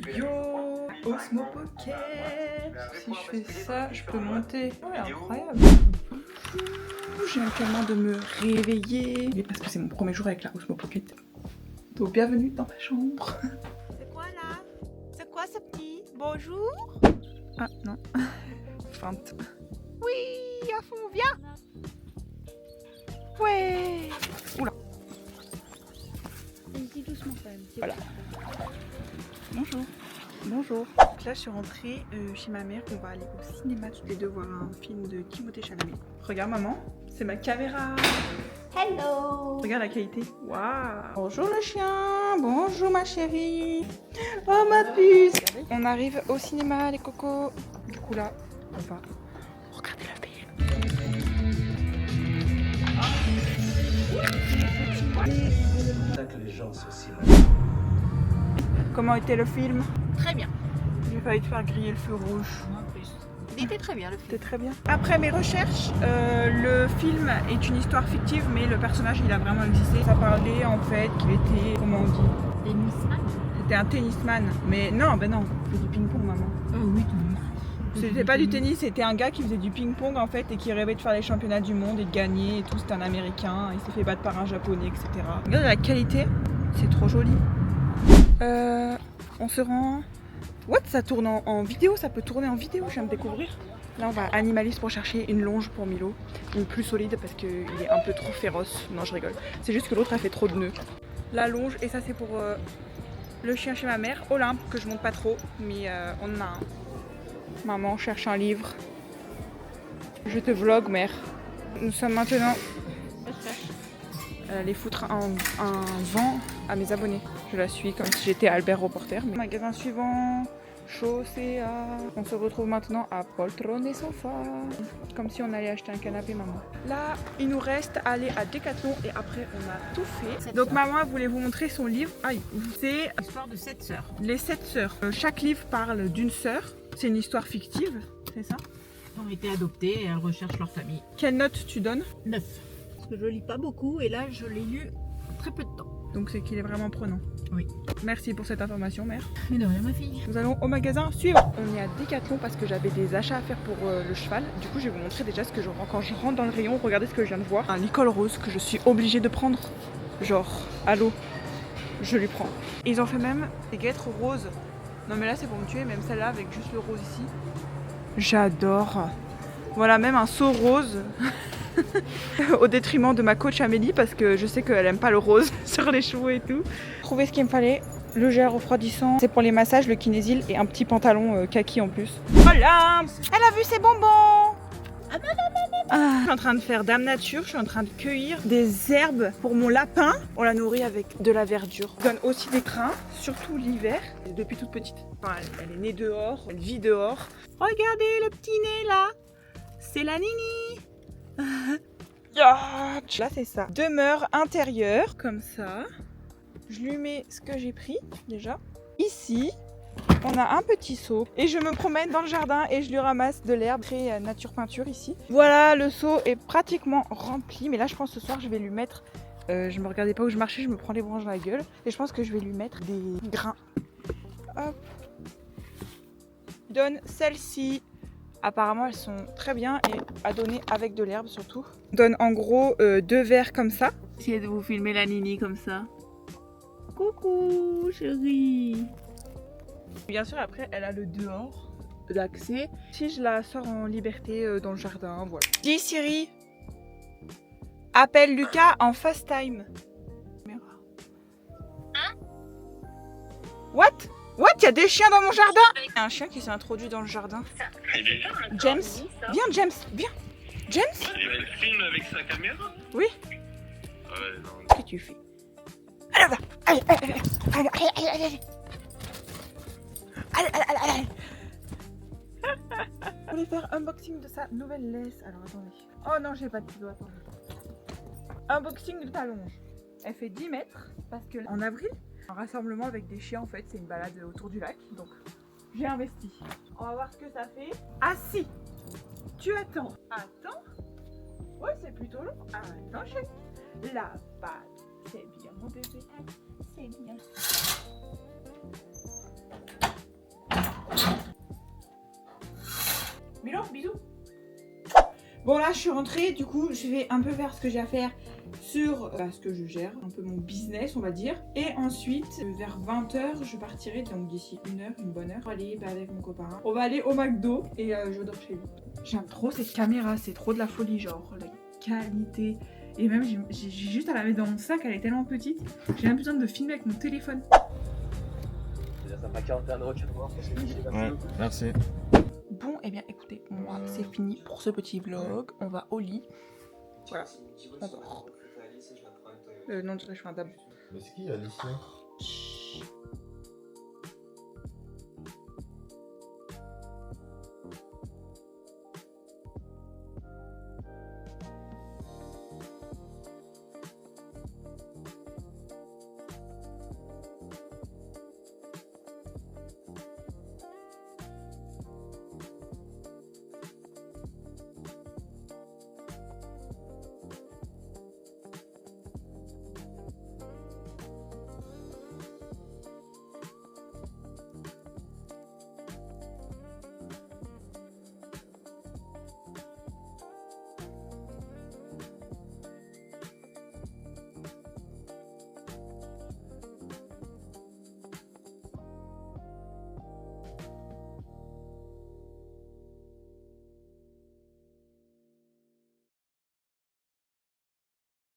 Yo, Osmo Pocket. Si je fais ça, je peux monter. Ouais, incroyable. J'ai tellement de me réveiller. Mais parce que c'est mon premier jour avec la Osmo Pocket. Donc bienvenue dans ma chambre. C'est quoi là? C'est quoi ce petit? Bonjour? Ah non. Feinte. Oui, à fond, viens! Ouais. Oula. Vas-y doucement quand même. Voilà. Bonjour. Bonjour. Donc là je suis rentrée chez ma mère. On va aller au cinéma toutes les deux voir un film de Timothée Chalamet. Regarde maman, c'est ma caméra. Hello! Regarde la qualité. Waouh. Bonjour le chien. Bonjour ma chérie. Oh ma puce. On arrive au cinéma les cocos. Du coup là, on va regarder le film. Que les gens soient si Comment était le film? Très bien. J'ai failli te faire griller le feu rouge. En plus. Il était très bien le film. C'était très bien. Après mes recherches, le film est une histoire fictive, mais le personnage il a vraiment existé. Ça parlait en fait qu'il était, comment on dit? Tennisman? C'était un tennisman. Mais non, ben non, il fait du ping-pong maman. Oui, C'était pas du tennis, c'était un gars qui faisait du ping-pong en fait et qui rêvait de faire les championnats du monde et de gagner et tout. C'était un américain, il s'est fait battre par un japonais, etc. Regarde la qualité, c'est trop joli. On se rend. What? Ça tourne en vidéo, ça peut tourner en vidéo, je viens de découvrir. Là on va à Animaliste pour chercher une longe pour Milo, une plus solide parce qu'il est un peu trop féroce. Non je rigole, c'est juste que l'autre a fait trop de nœuds. La longe, et ça c'est pour le chien chez ma mère, Olympe, que je monte pas trop, mais on en a un. Maman cherche un livre. Je te vlog mère. Nous sommes maintenant... Elle allait foutre un vent à mes abonnés. Je la suis comme si j'étais Albert Reporter. Magasin suivant, Chaussea. On se retrouve maintenant à Poltrone et Sofa. Comme si on allait acheter un canapé maman. Là, il nous reste à aller à Decathlon et après on a tout fait. Donc maman elle voulait vous montrer son livre. Aïe, c'est L'histoire de 7 sœurs. Les 7 sœurs. Chaque livre parle d'une sœur. C'est une histoire fictive, c'est ça? Elles ont été adoptées et elles recherchent leur famille. Quelle note tu donnes? 9. Parce que je lis pas beaucoup et là je l'ai lu très peu de temps. Donc c'est qu'il est vraiment prenant. Oui. Merci pour cette information mère. Mais de rien ma fille. Nous allons au magasin suivant. On est à Decathlon parce que j'avais des achats à faire pour le cheval. Du coup je vais vous montrer déjà ce que je rends quand je rentre dans le rayon. Regardez ce que je viens de voir. Un licol rose que je suis obligée de prendre. Genre, allô, je lui prends. Et ils ont fait même des guêtres roses. Non mais là c'est pour me tuer, même celle-là avec juste le rose ici. J'adore. Voilà, même un seau rose. Au détriment de ma coach Amélie parce que je sais qu'elle aime pas le rose sur les cheveux et tout. Trouver ce qu'il me fallait, le gel refroidissant, c'est pour les massages, le kinésil et un petit pantalon kaki en plus. Voilà, elle a vu ses bonbons. Je suis en train de faire Dame Nature, je suis en train de cueillir des herbes pour mon lapin. On la nourrit avec de la verdure. Je donne aussi des grains, surtout l'hiver. Depuis toute petite, enfin, elle est née dehors, elle vit dehors. Regardez le petit nez là, c'est la Nini. Là c'est ça. Demeure intérieure, comme ça. Je lui mets ce que j'ai pris déjà. Ici, on a un petit seau. Et je me promène dans le jardin et je lui ramasse de l'herbe. Très nature peinture ici. Voilà, le seau est pratiquement rempli. Mais là je pense ce soir je vais lui mettre... je me regardais pas où je marchais, je me prends les branches dans la gueule. Et je pense que je vais lui mettre des grains. Hop. Je donne celle-ci. Apparemment elles sont très bien et à donner avec de l'herbe surtout. On donne en gros 2 verres comme ça. Essayez de vous filmer la Nini comme ça. Coucou chérie. Bien sûr après elle a le dehors d'accès. Si je la sors en liberté dans le jardin, voilà. Dis Siri, appelle Lucas en FaceTime. Hein? What? What? Il y a des chiens dans mon jardin? Il y a un chien qui s'est introduit dans le jardin. James, viens James, viens. James? Il filme avec sa caméra? Oui. Ouais, non. Qu'est-ce que tu fais? Allez, va. Allez, allez, allez, allez, allez, allez. Allez, allez, allez, allez. Je voulais faire unboxing de sa nouvelle laisse. Alors attendez. Oh non, j'ai pas de pilo, attendez. Unboxing de ta longe. Elle fait 10 mètres parce que en avril, un rassemblement avec des chiens en fait, c'est une balade autour du lac. Donc j'ai investi. On va voir ce que ça fait. Assis. Tu attends. Attends. Ouais, c'est plutôt long. Attends, chérie. La patte. C'est bien mon bébé. C'est bien. Bon là je suis rentrée, du coup je vais un peu faire ce que j'ai à faire sur ce que je gère, un peu mon business on va dire. Et ensuite vers 20h je partirai, donc d'ici une heure, une bonne heure, pour aller avec mon copain. On va aller au McDo et je dors chez lui. J'aime trop cette caméra, c'est trop de la folie, genre la qualité. Et même j'ai juste à la mettre dans mon sac, elle est tellement petite. J'ai même besoin de filmer avec mon téléphone. Ça m'a 41 €, tu vois. Ouais, merci. Bon, et bien écoutez, moi c'est fini pour ce petit vlog. On va au lit. Voilà, on dort. Non, je fais un tabou. Mais c'est qui Alicia?